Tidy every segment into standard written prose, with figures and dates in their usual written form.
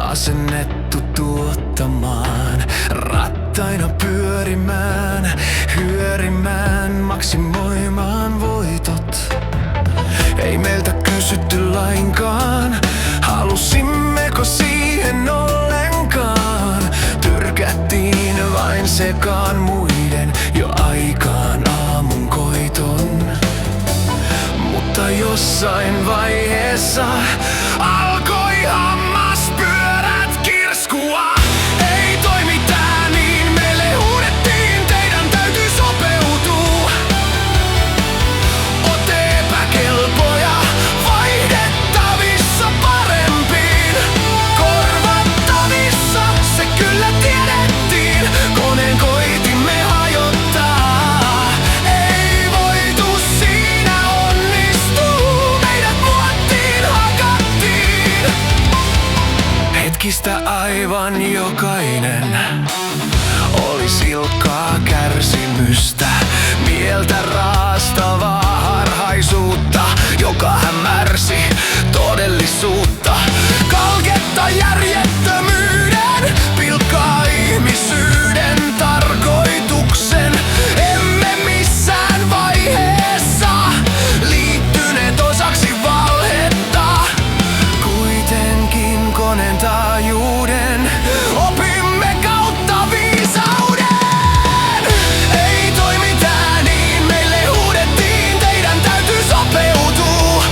asennettu tuottamaan, rattaina pyörimään, hyörimään, maksimoimaan voitot. Ei meiltä kysytty lainkaan, halusimmeko siihen ollenkaan. Tyrkättiin vain sekaan muiden jo aikaan aamun koiton. Mutta jossain vaiheessa alkoi hammaspyörät kirskua. Ei toimi tää niin, meille huudettiin, teidän täytyy sopeutua. Ootte epäkelpoja, vaihdettavissa parempiin. Korvattavissa, se kyllä tiedettiin, koneen koitimme hajottaa. Ei voitu siinä onnistua, meidät muottiin hakattiin. Hetkistä aivan jokainen oli silkkaa kärsimystä, mieltä raastavaa harhaisuutta, joka hämärsi todellisuutta. Kalketta järjettömyyden, pilkkaa ihmisyyden tarkoituksen. Emme missään vaiheessa liittyneet osaksi valhetta. Kuitenkin koneen taajuuden opimme kautta viisauden. Ei toimi tää niin, meille huudettiin, teidän täytyy sopeutua.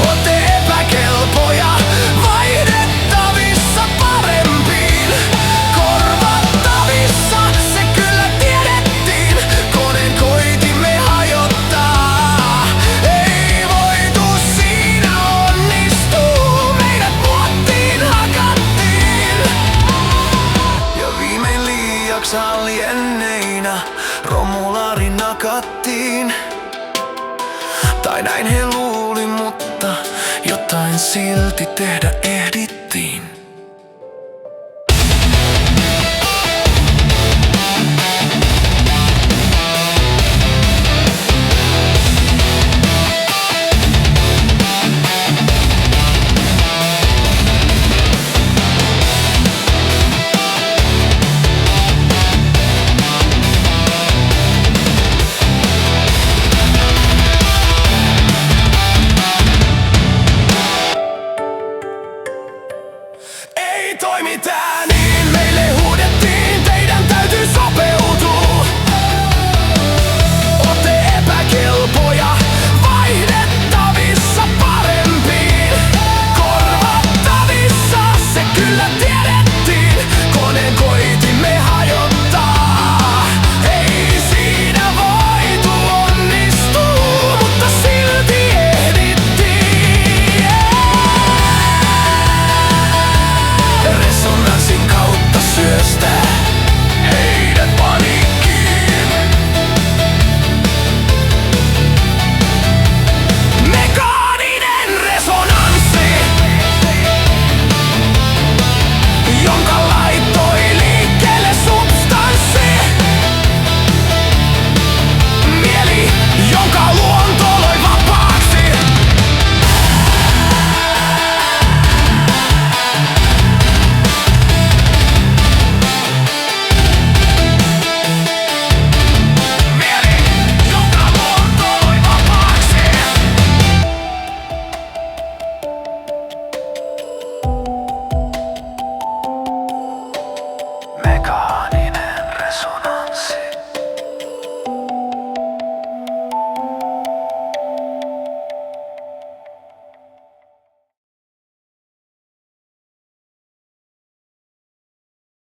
Ootte epäkelpoja, vaihdettavissa parempiin. Korvattavissa, se kyllä tiedettiin, koneen koitimme hajottaa. Ei voitu siinä onnistua, meidät muottiin hakattiin. Ja viimein liiaksi aljenneinä romulaari nakattiin. Tai näin he luuli, mutta jotain silti tehdä ehdittiin.